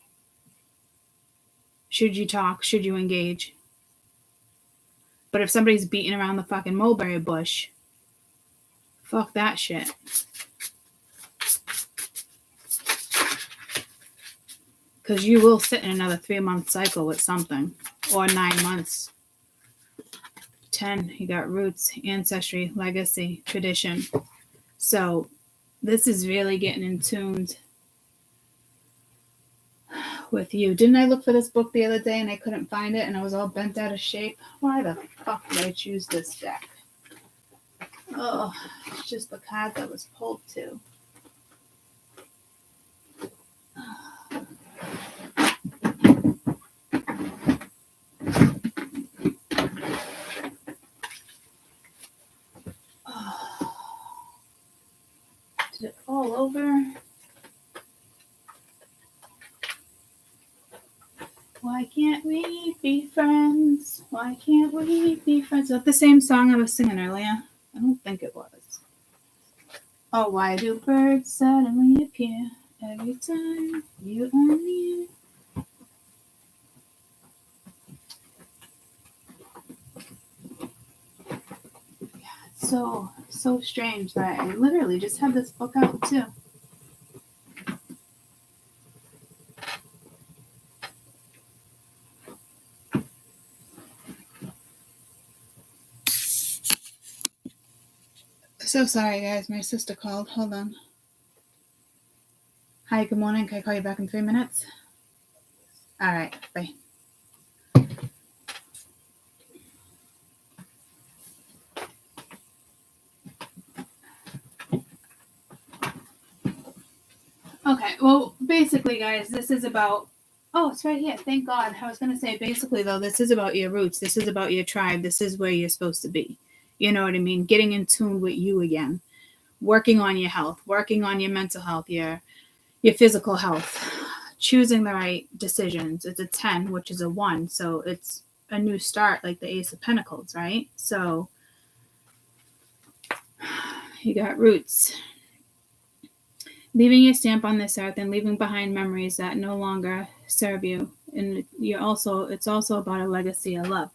Should you talk? Should you engage? But if somebody's beating around the fucking mulberry bush, fuck that shit. Because you will sit in another 3-month cycle with something. Or 9 months. 10, you got roots, ancestry, legacy, tradition. So this is really getting in tuned with you. Didn't I look for this book the other day and I couldn't find it and I was all bent out of shape? Why the fuck did I choose this deck? Oh, it's just the card that was pulled too. Did it fall over? Why can't we be friends? Why can't we be friends? Is that the same song I was singing earlier? I don't think it was. Oh, why do birds suddenly appear every time you are near? Yeah, it's so strange that I literally just had this book out too. So sorry, guys. My sister called. Hold on. Hi, good morning. Can I call you back in 3 minutes? All right, bye. Okay, well, basically, guys, this is about... Oh, it's right here. Thank God. I was going to say, basically, though, this is about your roots. This is about your tribe. This is where you're supposed to be. You know what I mean? Getting in tune with you again. Working on your health. Working on your mental health. Your physical health. Choosing the right decisions. It's a 10, which is a 1. So it's a new start, like the Ace of Pentacles, right? So you got roots. Leaving your stamp on this earth and leaving behind memories that no longer serve you. And it's also about a legacy of love.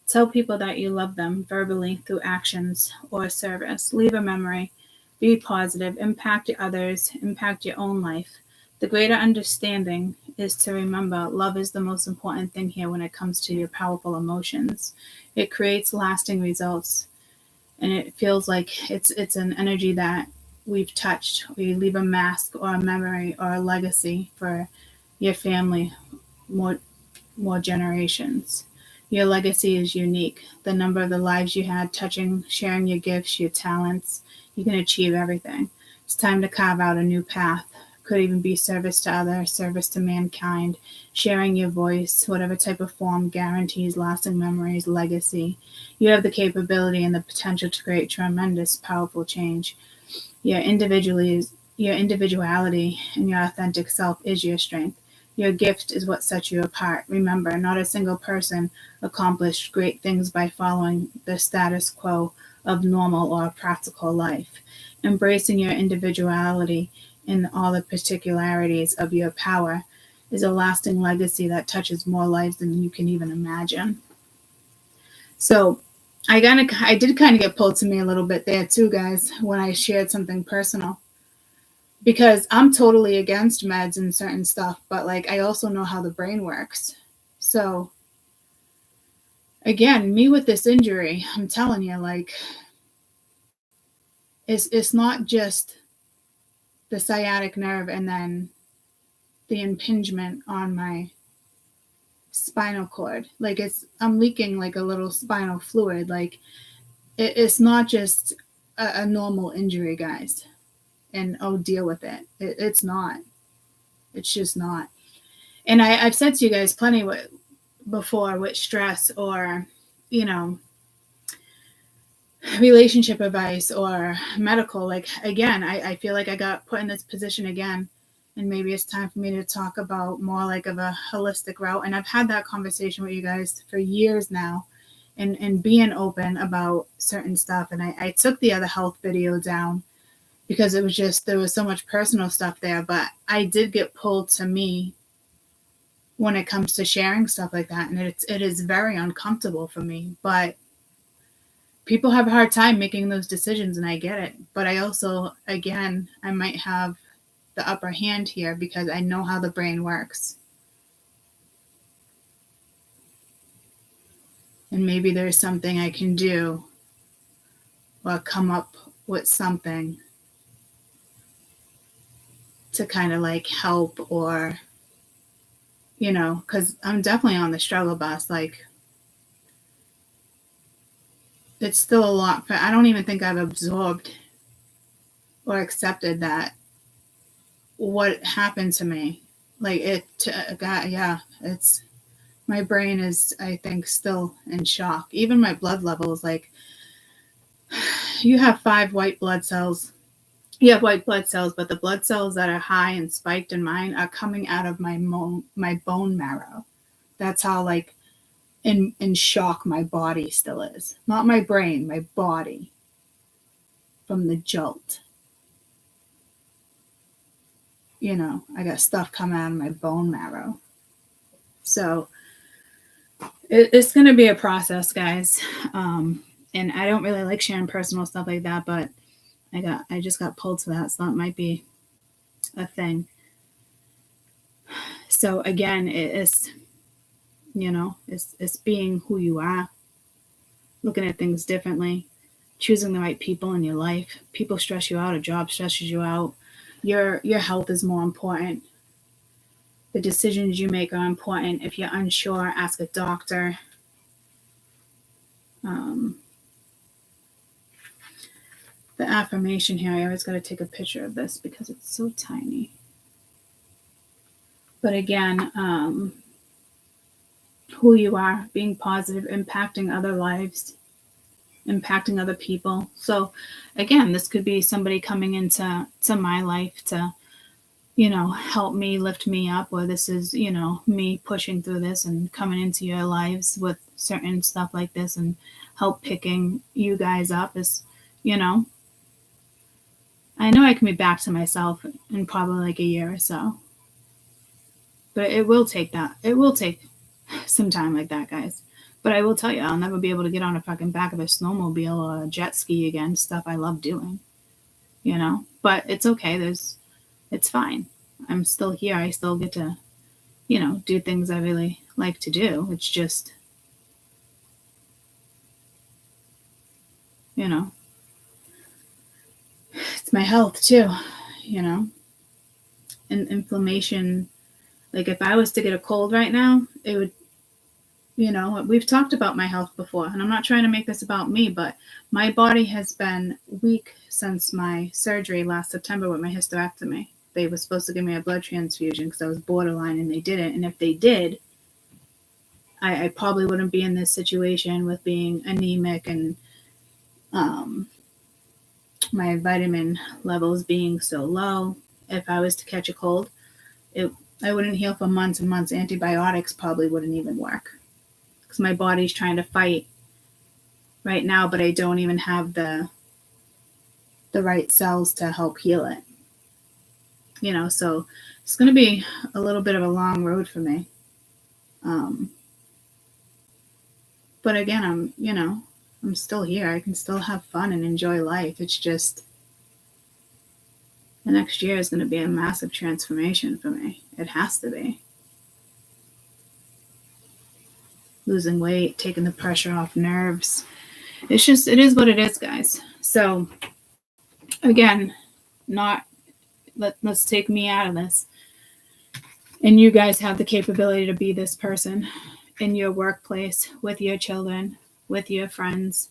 Tell people that you love them verbally through actions or service. Leave a memory. Be positive. Impact others. Impact your own life. The greater understanding is to remember love is the most important thing here when it comes to your powerful emotions. It creates lasting results. And it feels like it's an energy that we've touched. We leave a mask or a memory or a legacy for your family, more generations. Your legacy is unique. The number of the lives you had touching, sharing your gifts, your talents, you can achieve everything. It's time to carve out a new path. Could even be service to others, service to mankind, sharing your voice, whatever type of form guarantees lasting memories, legacy. You have the capability and the potential to create tremendous, powerful change. Your individuality and your authentic self is your strength. Your gift is what sets you apart. Remember, not a single person accomplished great things by following the status quo of normal or practical life. Embracing your individuality in all the particularities of your power is a lasting legacy that touches more lives than you can even imagine. So I did kind of get pulled to me a little bit there too, guys, when I shared something personal. Because I'm totally against meds and certain stuff, but like I also know how the brain works. So again, me with this injury, I'm telling you, like it's not just the sciatic nerve and then the impingement on my spinal cord. Like I'm leaking like a little spinal fluid. Like it's not just a normal injury, guys. And deal with it. It's not. It's just not. And I've said to you guys plenty before with stress or, relationship advice or medical. Like, again, I feel like I got put in this position again. And maybe it's time for me to talk about more like of a holistic route. And I've had that conversation with you guys for years now and being open about certain stuff. And I took the other health video down because it was just, there was so much personal stuff there. But I did get pulled to me when it comes to sharing stuff like that. And it is very uncomfortable for me. But people have a hard time making those decisions, and I get it. But I also, again, I might have the upper hand here because I know how the brain works. And maybe there's something I can do or come up with something to kind of like help or because I'm definitely on the struggle bus. Like, it's still a lot. I don't even think I've absorbed or accepted that what happened to me. Like, it's, my brain is, I think, still in shock. Even my blood levels, like, you have 5 white blood cells. You have white blood cells, but the blood cells that are high and spiked in mine are coming out of my bone marrow. That's how, like, in shock my body still is. Not my brain, my body, from the jolt. I got stuff coming out of my bone marrow. So it's going to be a process, guys. And I don't really like sharing personal stuff like that, but I just got pulled to that, so that might be a thing. So again, it's being who you are, looking at things differently, choosing the right people in your life. People stress you out, a job stresses you out. Your health is more important. The decisions you make are important. If you're unsure, ask a doctor. The affirmation here, I always got to take a picture of this because it's so tiny. But again, who you are, being positive, impacting other lives, impacting other people. So again, this could be somebody coming into my life to, help me, lift me up, or this is, me pushing through this and coming into your lives with certain stuff like this and help picking you guys up is, I know I can be back to myself in probably like a year or so. But it will take that. It will take some time like that, guys. But I will tell you, I'll never be able to get on a fucking back of a snowmobile or a jet ski again. Stuff I love doing, But it's okay. It's fine. I'm still here. I still get to, do things I really like to do. It's just, it's my health too, and inflammation. Like, if I was to get a cold right now, it would, we've talked about my health before, and I'm not trying to make this about me, but my body has been weak since my surgery last September with my hysterectomy. They were supposed to give me a blood transfusion because I was borderline, and they didn't. And if they did, I probably wouldn't be in this situation with being anemic and my vitamin levels being so low. If I was to catch a cold, I wouldn't heal for months and months. Antibiotics probably wouldn't even work because my body's trying to fight right now, but I don't even have the right cells to help heal it. So it's going to be a little bit of a long road for me. But again, I'm still here. I can still have fun and enjoy life. It's just the next year is going to be a massive transformation for me. It has to be. Losing weight, taking the pressure off nerves. It is what it is, guys. So again, let's take me out of this. And you guys have the capability to be this person in your workplace, with your children, with your friends,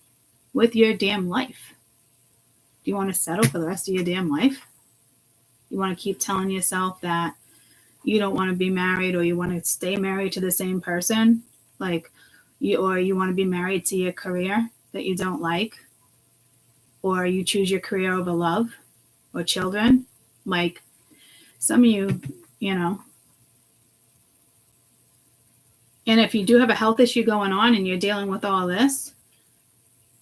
with your damn life. Do you want to settle for the rest of your damn life? You want to keep telling yourself that you don't want to be married, or you want to stay married to the same person, or you want to be married to your career that you don't like, or you choose your career over love or children. Like, some of you, and if you do have a health issue going on and you're dealing with all this,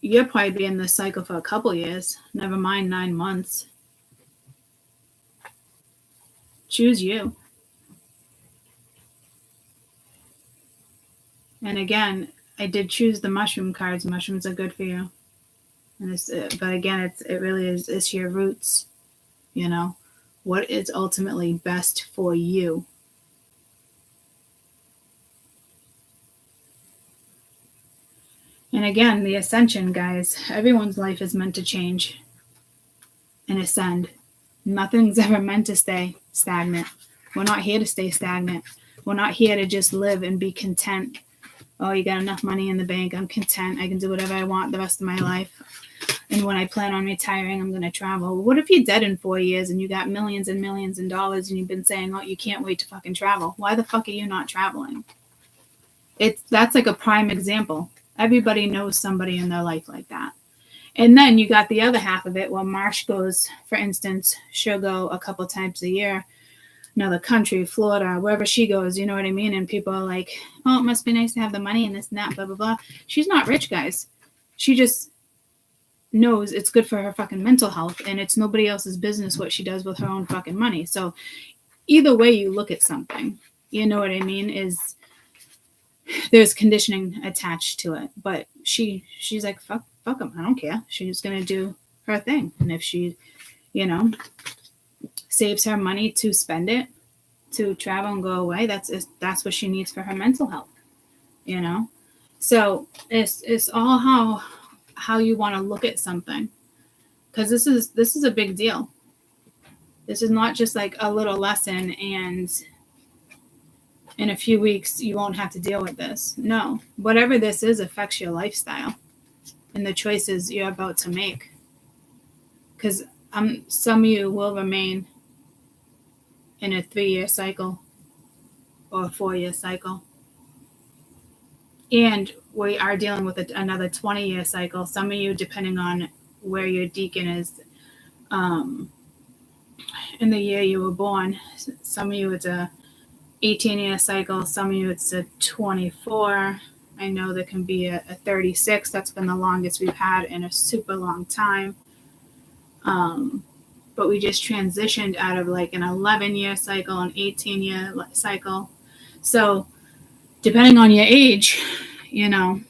you'll probably be in this cycle for a couple years, never mind 9 months. Choose you. And again, I did choose the mushroom cards. Mushrooms are good for you. But again, it really is, it's your roots. What is ultimately best for you. And again, the ascension, guys. Everyone's life is meant to change and ascend. Nothing's ever meant to stay stagnant. We're not here to stay stagnant. We're not here to just live and be content. Oh, you got enough money in the bank. I'm content. I can do whatever I want the rest of my life. And when I plan on retiring, I'm going to travel. What if you're dead in 4 years and you got millions and millions of dollars and you've been saying, oh, you can't wait to fucking travel? Why the fuck are you not traveling? That's like a prime example. Everybody knows somebody in their life like that. And then you got the other half of it. Well, Marsh goes, for instance, she'll go a couple times a year, another country, Florida, wherever she goes, you know what I mean? And people are like, oh, it must be nice to have the money and this and that, blah, blah, blah. She's not rich, guys. She just knows it's good for her fucking mental health, and it's nobody else's business what she does with her own fucking money. So either way you look at something, you know what I mean, is there's conditioning attached to it. But she's like, fuck them, I don't care. She's gonna do her thing, and if she, you know, saves her money to spend it to travel and go away, that's what she needs for her mental health, you know. So it's all how you want to look at something, because this is a big deal. This is not just like a little lesson and in a few weeks you won't have to deal with this. No, whatever this is affects your lifestyle and the choices you're about to make, because some of you will remain in a 3-year cycle or a 4-year cycle, and we are dealing with another 20-year cycle. Some of you, depending on where your deacon is in the year you were born, some of you it's a 18-year cycle, some of you it's a 24. I know there can be a 36. That's been the longest we've had in a super long time. But we just transitioned out of like an 11-year cycle, an 18-year cycle. So depending on your age, you know,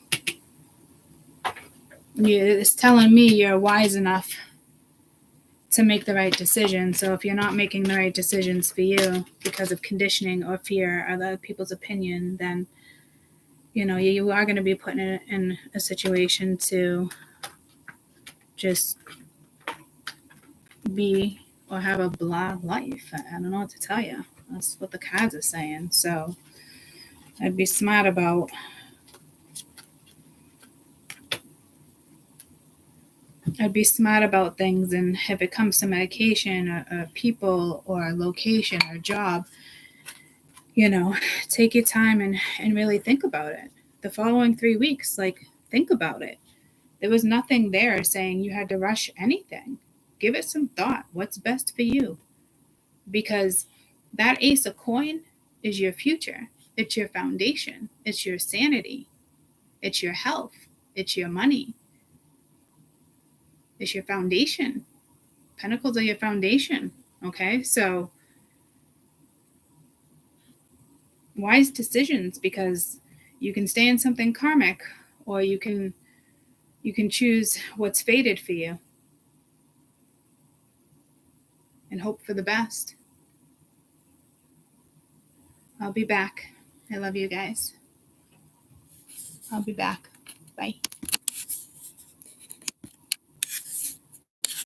it's telling me you're wise enough to make the right decision. So if you're not making the right decisions for you because of conditioning or fear or other people's opinion, then, you know, you are going to be put in a situation to just be or have a blah life. I don't know what to tell you. That's what the cards are saying. So I'd be smart about things. And if it comes to medication or people or location or job, you know, take your time and really think about it. The following 3 weeks, like, think about it. There was nothing there saying you had to rush anything. Give it some thought. What's best for you? Because that ace of coin is your future. It's your foundation. It's your sanity. It's your health. It's your money. It's your foundation. Pentacles are your foundation. Okay, so wise decisions, because you can stay in something karmic, or you can choose what's fated for you and hope for the best. I'll be back. I love you guys. I'll be back. Bye.